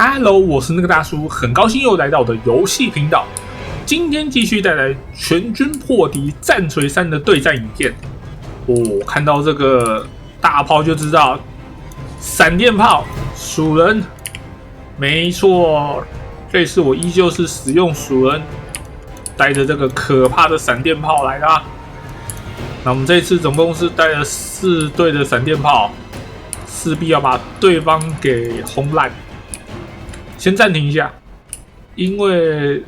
Hello， 我是那个大叔，很高兴又来到我的游戏频道。今天继续带来全军破敌战锤3的对战影片。看到这个大炮就知道，闪电炮鼠人，没错，这次我依旧是使用鼠人，带着这个可怕的闪电炮来啦。那我们这次总共是带了4队的闪电炮，势必要把对方给轰烂。先暂停一下，因为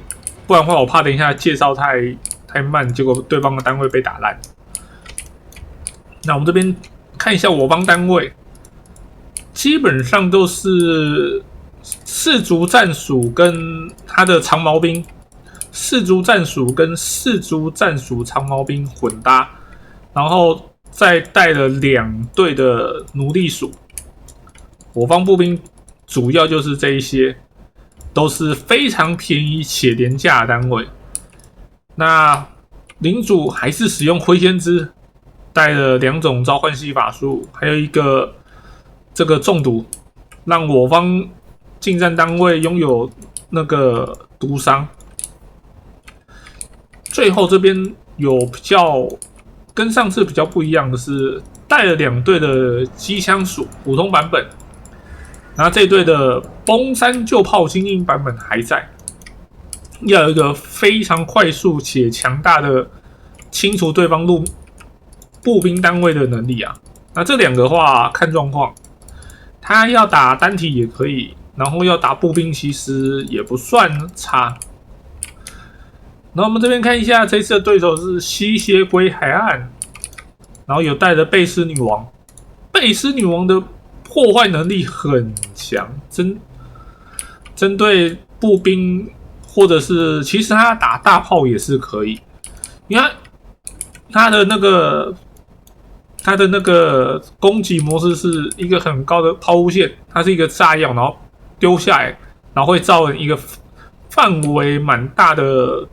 不然的话，我怕等一下介绍太慢，结果对方的单位被打烂。那我们这边看一下我方单位，基本上都是4族战属跟他的长毛兵，4族战属跟4族战属长毛兵混搭，然后再带了2队的奴隶属。我方步兵主要就是这一些，都是非常便宜且廉价的单位。那领主还是使用灰先知，带了2种召唤系法术，还有一个这个中毒，让我方近战单位拥有那个毒伤。最后这边有比较跟上次比较不一样的是，带了2队的机枪属普通版本。然后这一队的崩山旧炮精英版本还在，要有一个非常快速且强大的清除对方步兵单位的能力啊。那这2个的话看状况，他要打单体也可以，然后要打步兵其实也不算差。然后我们这边看一下，这次的对手是吸血鬼海岸，然后有带着贝斯女王，贝斯女王的破坏能力很强，针对步兵或者是其实他打大炮也是可以。你看他的那个攻击模式是一个很高的抛物线，它是一个炸药，然后丢下来，然后会造成一个范围蛮大的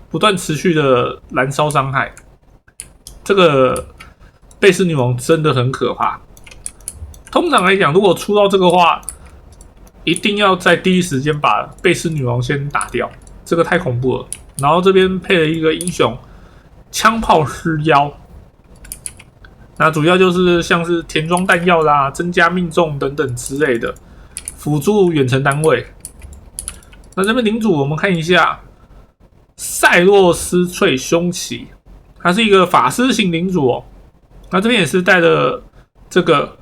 不断持续的燃烧伤害。这个贝斯女王真的很可怕。通常来讲，如果出到这个话，一定要在第一时间把贝斯女王先打掉，这个太恐怖了。然后这边配了一个英雄枪炮尸妖，那主要就是像是填装弹药啦、增加命中等等之类的，辅助远程单位。那这边领主我们看一下，塞洛斯翠凶旗，他是一个法师型领主哦。那这边也是带了这个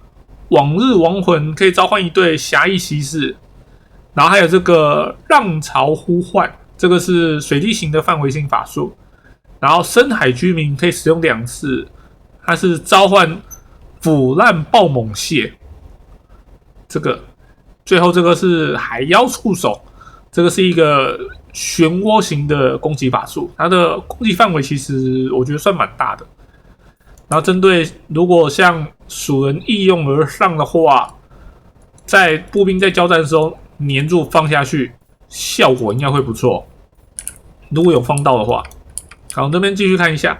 往日亡魂，可以召唤1队侠义骑士，然后还有这个浪潮呼唤，这个是水滴型的范围性法术，然后深海居民可以使用2次，它是召唤腐烂爆猛蟹，这个最后这个是海妖触手，这个是一个漩涡型的攻击法术，它的攻击范围其实我觉得算蛮大的。然后针对如果像鼠人异用而上的话，在步兵在交战的时候黏住放下去，效果应该会不错。如果有放到的话，好，这边继续看一下，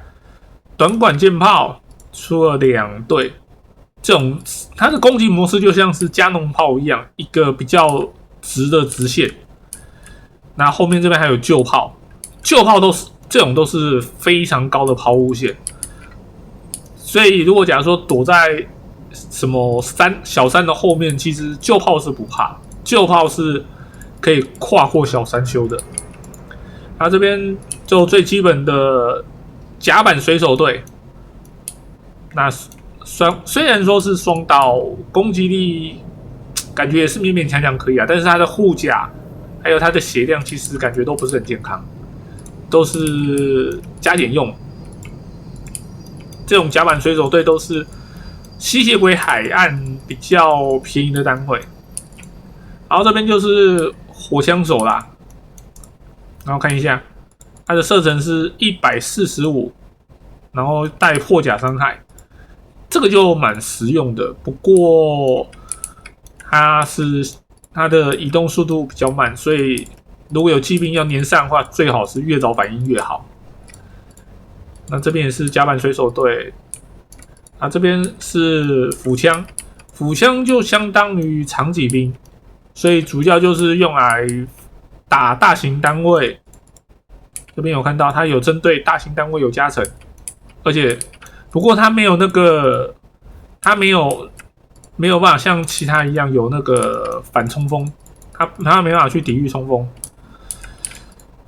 短管剑炮出了2队，这种它的攻击模式就像是加农炮一样，一个比较直的直线。那后面这边还有旧炮，旧炮这种都是非常高的抛物线。所以，如果假如说躲在什么小山的后面，其实旧炮是不怕，旧炮是可以跨过小山丘的。它这边就最基本的甲板水手队，那虽然说是双刀，攻击力感觉也是勉勉强强可以啊，但是它的护甲还有它的血量，其实感觉都不是很健康，都是加点用。这种甲板水手队都是吸血鬼海岸比较便宜的单位。然后这边就是火枪手啦，然后看一下它的射程是145，然后带破甲伤害，这个就蛮实用的。不过它的移动速度比较慢，所以如果有骑兵要粘上的话，最好是越早反应越好。那这边也是甲板水手队，这边是斧枪，斧枪就相当于长戟兵，所以主要就是用来打大型单位。这边有看到它有针对大型单位有加成，而且不过它没有那个，它没有办法像其他一样有那个反冲锋，它没办法去抵御冲锋。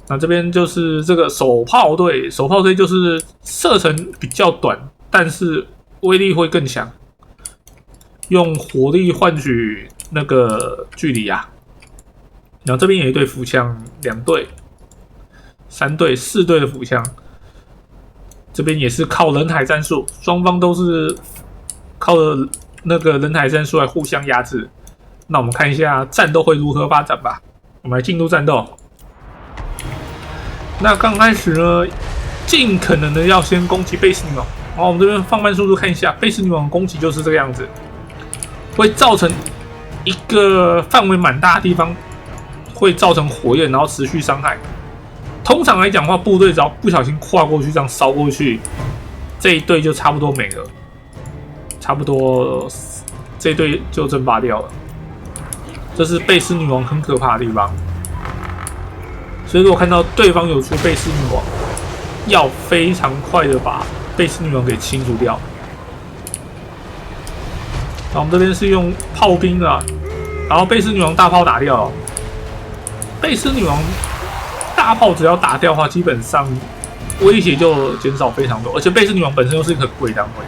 那这边就是这个手炮队，手炮队就是射程比较短，但是威力会更强，用火力换取那个距离啊。然后这边有一队步枪，2队、3队、4队的步枪，这边也是靠人海战术，双方都是靠着那个人海战术来互相压制。那我们看一下战斗会如何发展吧。我们来进入战斗。那刚开始呢，尽可能的要先攻击贝斯女王。然后我们这边放慢速度看一下，贝斯女王的攻击就是这个样子，会造成一个范围蛮大的地方会造成火焰，然后持续伤害。通常来讲的话，部队只要不小心跨过去，这样烧过去，这一队就差不多没了，差不多这一队就蒸发掉了。这是贝斯女王很可怕的地方。所以如果看到对方有出贝斯女王，要非常快的把贝斯女王给清除掉。那我们这边是用炮兵啊，然后贝斯女王大炮打掉了。贝斯女王大炮只要打掉的话，基本上威胁就减少非常多，而且贝斯女王本身又是一个很贵单位。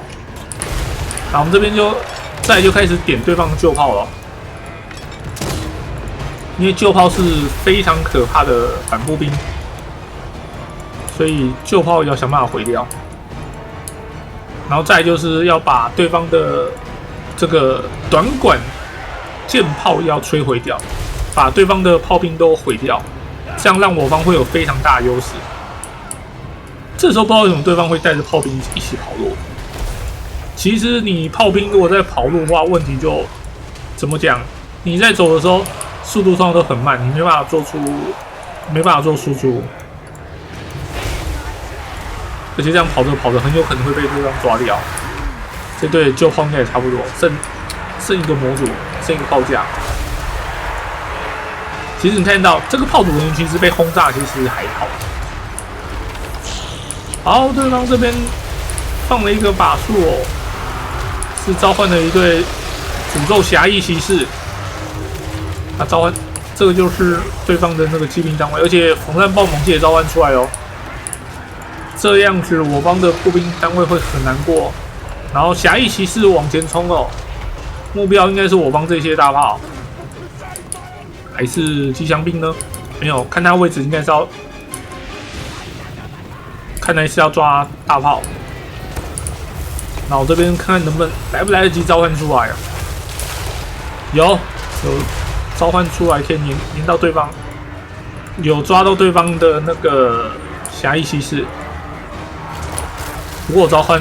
那我们这边再来就开始点对方的旧炮了。因为旧炮是非常可怕的反步兵，所以旧炮要想办法毁掉。然后再来就是要把对方的这个短管舰炮要摧毁掉，把对方的炮兵都毁掉，这样让我方会有非常大的优势。这时候不知道为什么对方会带着炮兵一起跑路。其实你炮兵如果在跑路的话，问题就怎么讲？你在走的时候速度上都很慢，你没办法做输出，而且这样跑着跑着，很有可能会被对方抓掉。这队旧炮应该也差不多，剩一个模组，剩一个炮架。其实你看到这个炮组人员其实被轰炸，其实还好。好，对方这边放了一个法术哦，是召唤了一队诅咒侠义骑士。那召唤这个就是对方的那个骑兵单位，而且防弹爆猛器也召唤出来哦。这样子我方的步兵单位会很难过。然后侠义骑士往前冲哦，目标应该是我方这些大炮，还是机枪兵呢？没有，看他位置应该是要，看来是要抓大炮。那我这边看看能不能来不得及召唤出来啊？有召唤出来，可以粘到对方，有抓到对方的那个侠义骑士。不过召唤，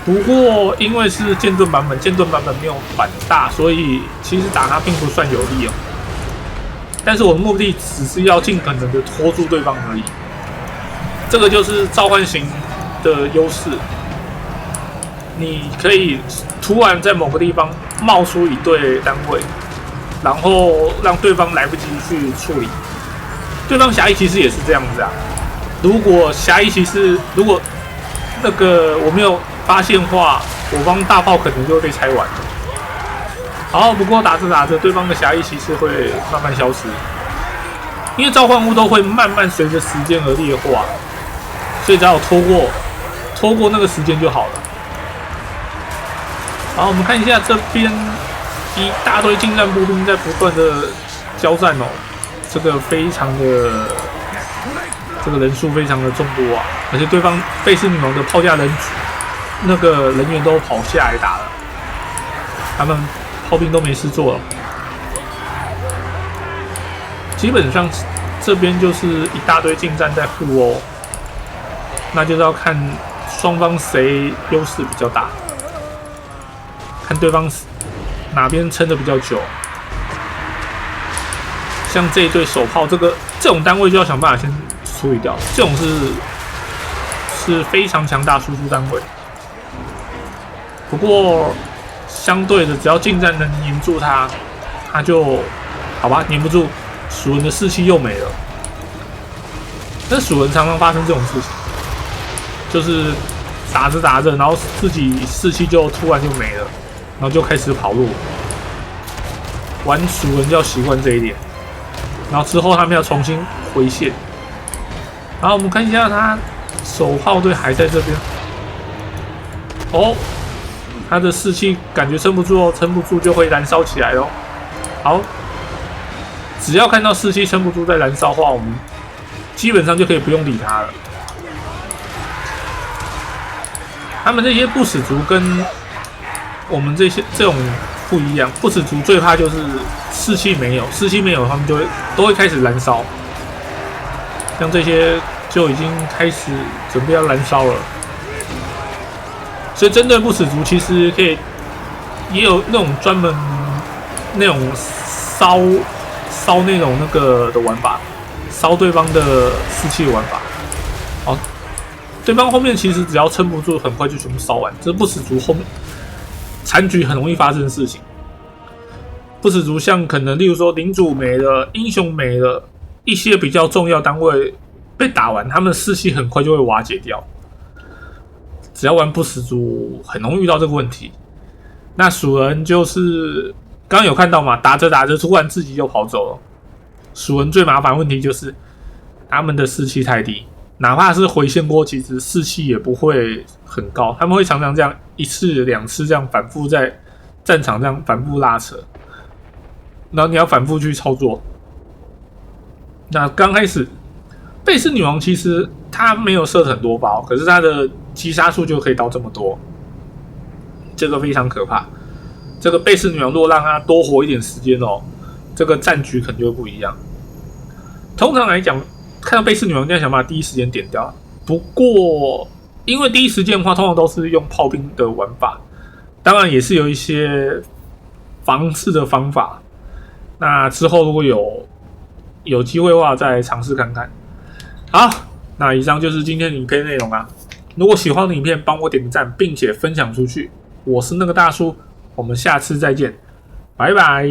不过因为是剑盾版本，剑盾版本没有反大，所以其实打他并不算有利哦。但是我的目的只是要尽可能的拖住对方而已。这个就是召唤型的优势，你可以突然在某个地方冒出一队单位。然后让对方来不及去处理。对方侠义骑士也是这样子啊。如果侠义骑士如果那个我没有发现的话，我方大炮可能就会被拆完了。好，不过打着打着，对方的侠义骑士会慢慢消失，因为召唤物都会慢慢随着时间而劣化，所以只要拖过那个时间就好了。好，我们看一下这边。一大堆近战步兵在不断的交战哦，这个非常的，这个人数非常的众多啊，而且对方贝斯女王的炮架那个人员都跑下来打了，他们炮兵都没事做了。基本上这边就是一大堆近战在互殴，那就是要看双方谁优势比较大，看对方哪边撑的比较久。像这一队手炮，这种单位就要想办法先处理掉，这种是非常强大输出单位。不过相对的，只要近战能黏住他，他就好吧，黏不住，蜀人的士气又没了。但蜀人常常发生这种事情，就是打着打着，然后自己士气就突然就没了，然后就开始跑路。玩蜀人就要习惯这一点，然后之后他们要重新回线。然后我们看一下他手炮队还在这边，哦，他的士气感觉撑不住哦，撑不住就会燃烧起来哦。好，只要看到士气撑不住在燃烧的话，我们基本上就可以不用理他了。他们这些不死族跟我们这种不一样，不死族最怕就是士气没有，士气没有，他们都会开始燃烧。像这些就已经开始准备要燃烧了，所以针对不死族，其实可以也有那种专门那种烧那个的玩法，烧对方的士气的玩法。好，对方后面其实只要撑不住，很快就全部烧完。这不死族后面残局很容易发生的事情。不死族像可能例如说领主没了，英雄没了。一些比较重要单位被打完，他们的士气很快就会瓦解掉。只要玩不死族，很容易遇到这个问题。那蜀人就是刚刚有看到嘛，打着打着，突然自己就跑走了。蜀人最麻烦的问题就是他们的士气太低，哪怕是回线过，其实士气也不会很高。他们会常常这样一次两次这样反复在战场这样反复拉扯，然后你要反复去操作。那刚开始，贝斯女王其实她没有射很多包，可是她的击杀数就可以到这么多，这个非常可怕。这个贝斯女王如果让她多活一点时间哦，这个战局可能就会不一样。通常来讲，看到贝斯女王一定要想办法第一时间点掉。不过，因为第一时间的话，通常都是用炮兵的玩法，当然也是有一些防刺的方法。那之后如果有机会的话，再尝试看看。好，那以上就是今天的影片内容啊。如果喜欢的影片，帮我点个赞，并且分享出去。我是那个大叔，我们下次再见，拜拜。